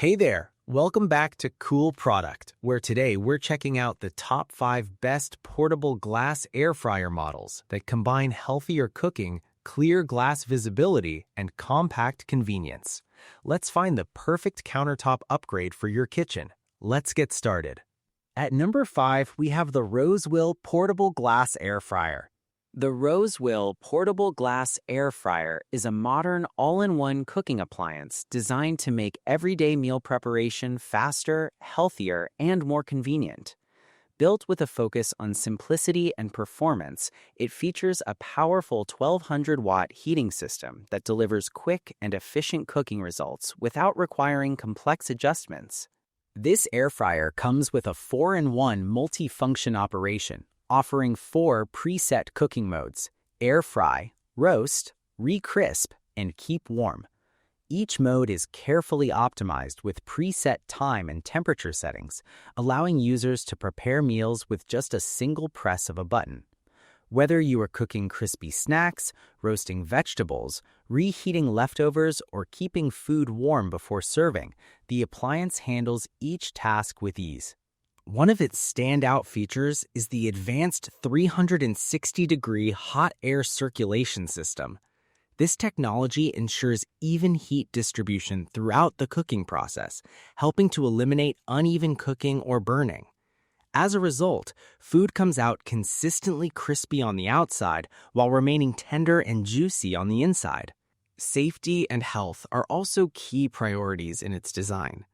Hey there, welcome back to Cool Product, where today we're checking out the top 5 best portable glass air fryer models that combine healthier cooking, clear glass visibility, and compact convenience. Let's find the perfect countertop upgrade for your kitchen. Let's get started. At number 5, we have the Rosewill Portable Glass Air Fryer. The Rosewill Portable Glass Air Fryer is a modern all-in-one cooking appliance designed to make everyday meal preparation faster, healthier, and more convenient. Built with a focus on simplicity and performance, it features a powerful 1200-watt heating system that delivers quick and efficient cooking results without requiring complex adjustments. This air fryer comes with a 4-in-1 multi-function operation, offering 4 preset cooking modes: air fry, roast, re-crisp, and keep warm. Each mode is carefully optimized with preset time and temperature settings, allowing users to prepare meals with just a single press of a button. Whether you are cooking crispy snacks, roasting vegetables, reheating leftovers, or keeping food warm before serving, the appliance handles each task with ease. One of its standout features is the advanced 360-degree hot air circulation system. This technology ensures even heat distribution throughout the cooking process, helping to eliminate uneven cooking or burning. As a result, food comes out consistently crispy on the outside while remaining tender and juicy on the inside. Safety and health are also key priorities in its design.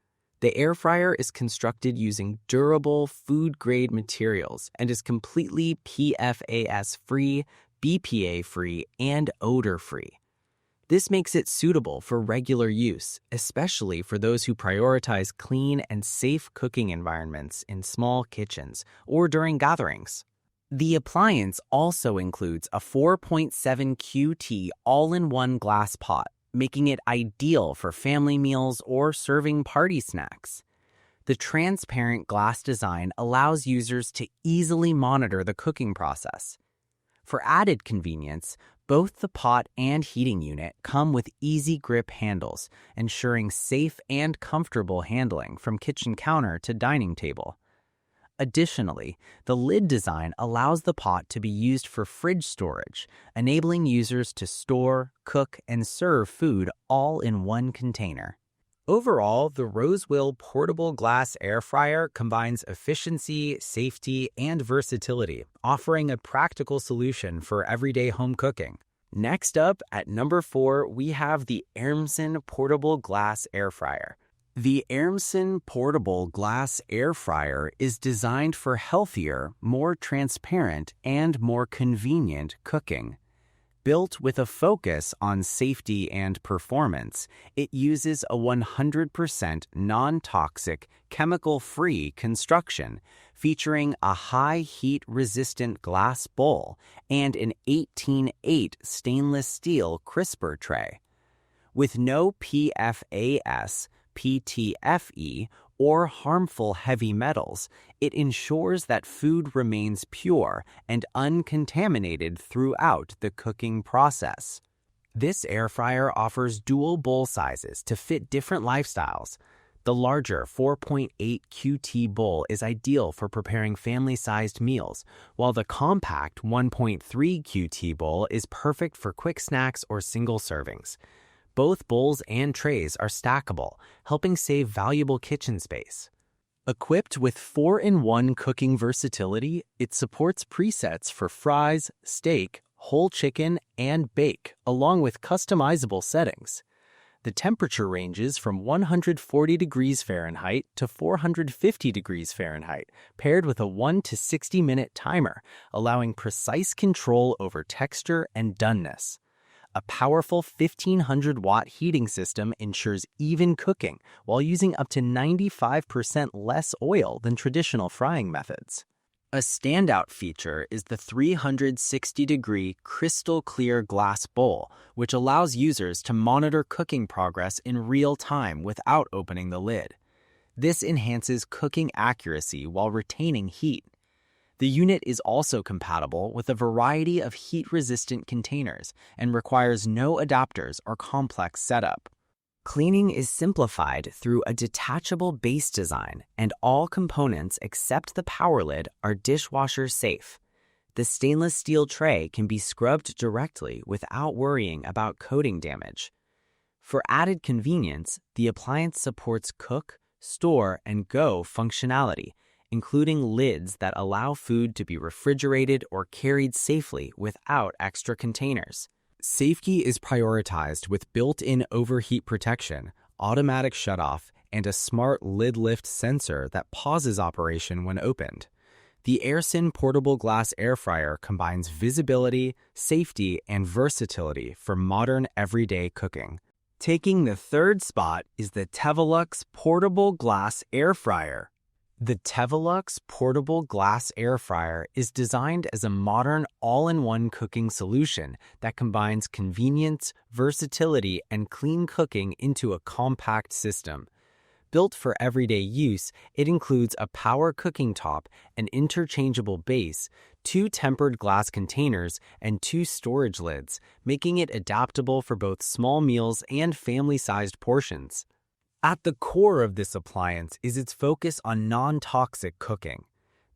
The air fryer is constructed using durable, food-grade materials and is completely PFAS-free, BPA-free, and odor-free. This makes it suitable for regular use, especially for those who prioritize clean and safe cooking environments in small kitchens or during gatherings. The appliance also includes a 4.7 QT all-in-one glass pot, making it ideal for family meals or serving party snacks. The transparent glass design allows users to easily monitor the cooking process. For added convenience, both the pot and heating unit come with easy grip handles, ensuring safe and comfortable handling from kitchen counter to dining table. Additionally, the lid design allows the pot to be used for fridge storage, enabling users to store, cook, and serve food all in one container. Overall, the Rosewill Portable Glass Air Fryer combines efficiency, safety, and versatility, offering a practical solution for everyday home cooking. Next up, at number 4, we have the Airmsen Portable Glass Air Fryer. The Airmsen Portable Glass Air Fryer is designed for healthier, more transparent, and more convenient cooking. Built with a focus on safety and performance, it uses a 100% non-toxic, chemical-free construction, featuring a high heat-resistant glass bowl and an 18/8 stainless steel crisper tray. With no PFAS, PTFE, or harmful heavy metals, it ensures that food remains pure and uncontaminated throughout the cooking process. This air fryer offers dual bowl sizes to fit different lifestyles. The larger 4.8 QT bowl is ideal for preparing family-sized meals, while the compact 1.3 QT bowl is perfect for quick snacks or single servings. Both bowls and trays are stackable, helping save valuable kitchen space. Equipped with 4-in-1 cooking versatility, it supports presets for fries, steak, whole chicken, and bake, along with customizable settings. The temperature ranges from 140 degrees Fahrenheit to 450 degrees Fahrenheit, paired with a 1 to 60-minute timer, allowing precise control over texture and doneness. A powerful 1500-watt heating system ensures even cooking while using up to 95% less oil than traditional frying methods. A standout feature is the 360-degree crystal clear glass bowl, which allows users to monitor cooking progress in real time without opening the lid. This enhances cooking accuracy while retaining heat. The unit is also compatible with a variety of heat-resistant containers and requires no adapters or complex setup. Cleaning is simplified through a detachable base design, and all components except the power lid are dishwasher safe. The stainless steel tray can be scrubbed directly without worrying about coating damage. For added convenience, the appliance supports cook, store, and go functionality, including lids that allow food to be refrigerated or carried safely without extra containers. Safety is prioritized with built-in overheat protection, automatic shutoff, and a smart lid lift sensor that pauses operation when opened. The Airmsen portable glass air fryer combines visibility, safety, and versatility for modern everyday cooking. Taking the third spot is the Tevolux portable glass air fryer. The Tevolux portable glass air fryer is designed as a modern all-in-one cooking solution that combines convenience, versatility, and clean cooking into a compact system. Built for everyday use, it includes a power cooking top, an interchangeable base, 2 tempered glass containers, and 2 storage lids, making it adaptable for both small meals and family-sized portions. At the core of this appliance is its focus on non-toxic cooking.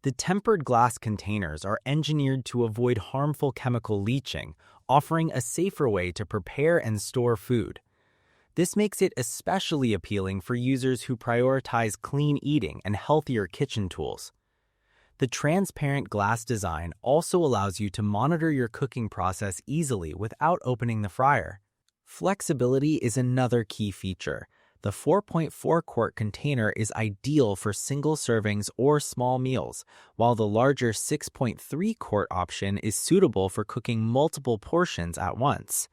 The tempered glass containers are engineered to avoid harmful chemical leaching, offering a safer way to prepare and store food. This makes it especially appealing for users who prioritize clean eating and healthier kitchen tools. The transparent glass design also allows you to monitor your cooking process easily without opening the fryer. Flexibility is another key feature. The 4.4-quart container is ideal for single servings or small meals, while the larger 6.3-quart option is suitable for cooking multiple portions at once.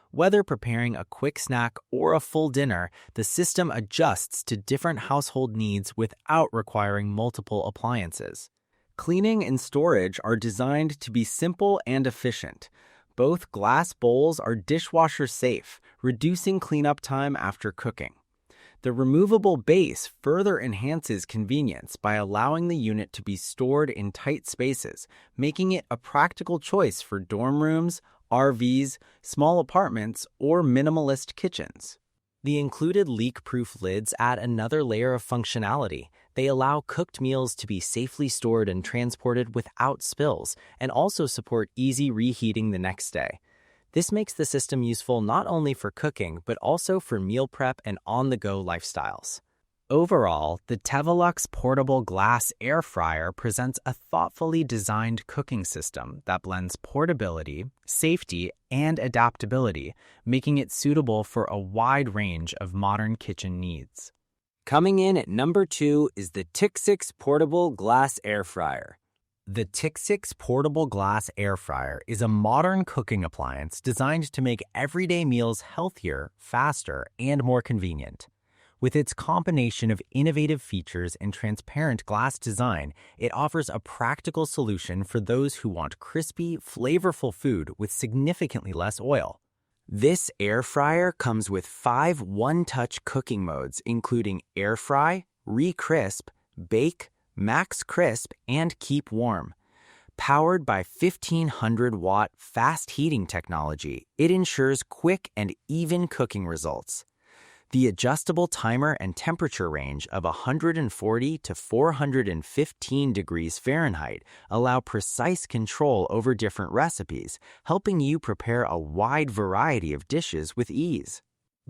Whether preparing a quick snack or a full dinner, the system adjusts to different household needs without requiring multiple appliances. Cleaning and storage are designed to be simple and efficient. Both glass bowls are dishwasher safe, reducing cleanup time after cooking. The removable base further enhances convenience by allowing the unit to be stored in tight spaces, making it a practical choice for dorm rooms, RVs, small apartments, or minimalist kitchens. The included leak-proof lids add another layer of functionality. They allow cooked meals to be safely stored and transported without spills, and also support easy reheating the next day. This makes the system useful not only for cooking, but also for meal prep and on-the-go lifestyles. Overall, the Tevolux portable glass air fryer presents a thoughtfully designed cooking system that blends portability, safety, and adaptability, making it suitable for a wide range of modern kitchen needs. Coming in at number 2 is the Tixixc portable glass air fryer. The Tixixc portable glass air fryer is a modern cooking appliance designed to make everyday meals healthier, faster, and more convenient. With its combination of innovative features and transparent glass design, it offers a practical solution for those who want crispy, flavorful food with significantly less oil. This air fryer comes with 5 one-touch cooking modes, including air fry, re-crisp, bake, max crisp, and keep warm. Powered by 1500-watt fast heating technology, it ensures quick and even cooking results. The adjustable timer and temperature range of 140 to 415 degrees Fahrenheit allow precise control over different recipes, helping you prepare a wide variety of dishes with ease.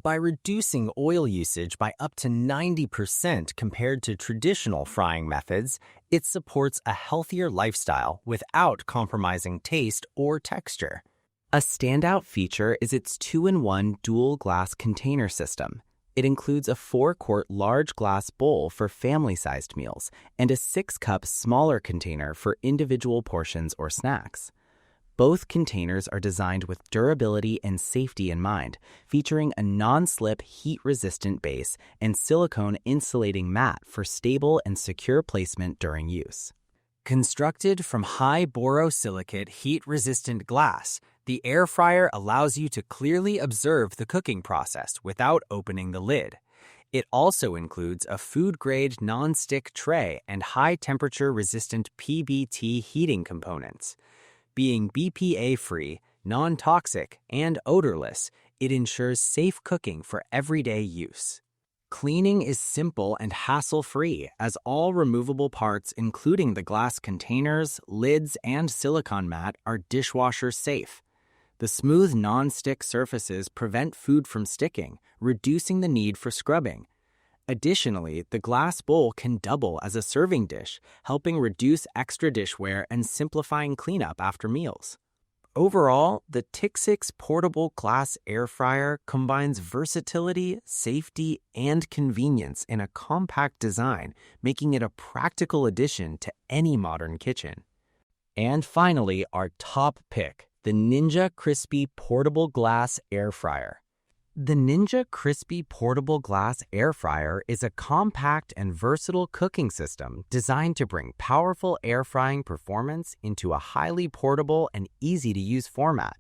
By reducing oil usage by up to 90% compared to traditional frying methods, it supports a healthier lifestyle without compromising taste or texture. A standout feature is its 2-in-1 dual glass container system. It includes a 4-quart large glass bowl for family-sized meals and a 6-cup smaller container for individual portions or snacks. Both containers are designed with durability and safety in mind, featuring a non-slip heat-resistant base and silicone insulating mat for stable and secure placement during use. Constructed from high borosilicate heat-resistant glass, the air fryer allows you to clearly observe the cooking process without opening the lid. It also includes a food-grade non-stick tray and high-temperature resistant PBT heating components. Being BPA-free, non-toxic, and odorless, It ensures safe cooking for everyday use. Cleaning is simple and hassle-free, as all removable parts, including the glass containers, lids, and silicone mat, are dishwasher safe. The smooth non-stick surfaces prevent food from sticking, reducing the need for scrubbing. Additionally, the glass bowl can double as a serving dish, helping reduce extra dishware and simplifying cleanup after meals. Overall, the Tixixc portable glass air fryer combines versatility, safety, and convenience in a compact design, making it a practical addition to any modern kitchen. And finally, our top pick, the Ninja Crispi portable glass air fryer. The Ninja Crispi portable glass air fryer is a compact and versatile cooking system designed to bring powerful air frying performance into a highly portable and easy-to-use format.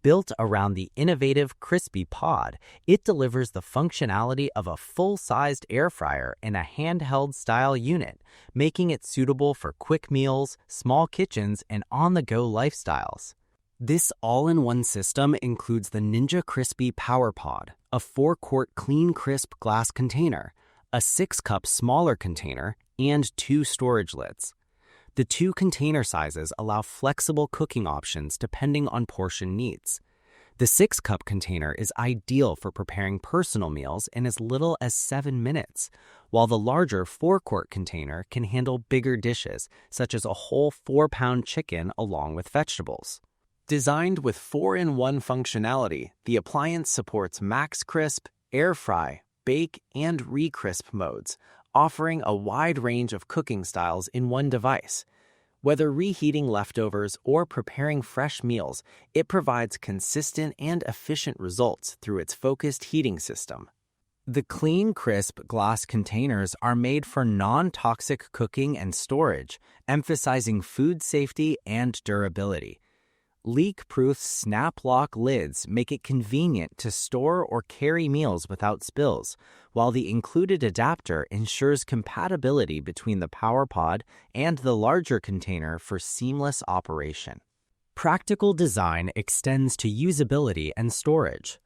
Built around the innovative Crispi pod, it delivers the functionality of a full-sized air fryer in a handheld-style unit, making it suitable for quick meals, small kitchens, and on-the-go lifestyles. This all-in-one system includes the Ninja Crispi Power Pod, a 4-quart clean crisp glass container, a 6-cup smaller container, and 2 storage lids. The 2 container sizes allow flexible cooking options depending on portion needs. The 6-cup container is ideal for preparing personal meals in as little as 7 minutes, while the larger 4-quart container can handle bigger dishes, such as a whole 4-pound chicken along with vegetables. Designed with 4-in-1 functionality, the appliance supports max crisp, air fry, bake, and re-crisp modes, offering a wide range of cooking styles in one device. Whether reheating leftovers or preparing fresh meals, it provides consistent and efficient results through its focused heating system. The clean, crisp glass containers are made for non-toxic cooking and storage, emphasizing food safety and durability. Leak-proof snap-lock lids make it convenient to store or carry meals without spills, while the included adapter ensures compatibility between the Power Pod and the larger container for seamless operation. Practical design extends to usability and storage.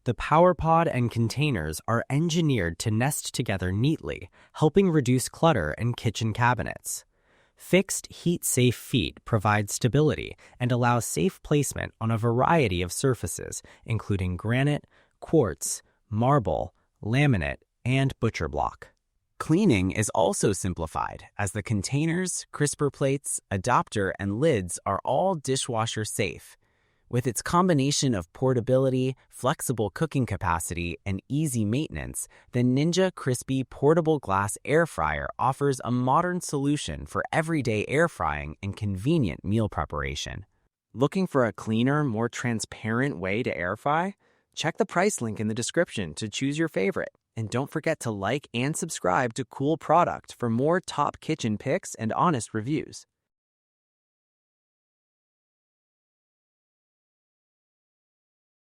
The Power Pod and containers are engineered to nest together neatly, helping reduce clutter in kitchen cabinets. Fixed heat-safe feet provide stability and allow safe placement on a variety of surfaces, including granite, quartz, marble, laminate, and butcher block. Cleaning is also simplified, as the containers, crisper plates, adapter, and lids are all dishwasher safe. With its combination of portability, flexible cooking capacity, and easy maintenance, the Ninja Crispi portable glass air fryer offers a modern solution for everyday air frying and convenient meal preparation. Looking for a cleaner, more transparent way to air fry? Check the price link in the description to choose your favorite. And don't forget to like and subscribe to Cool Product for more top kitchen picks and honest reviews.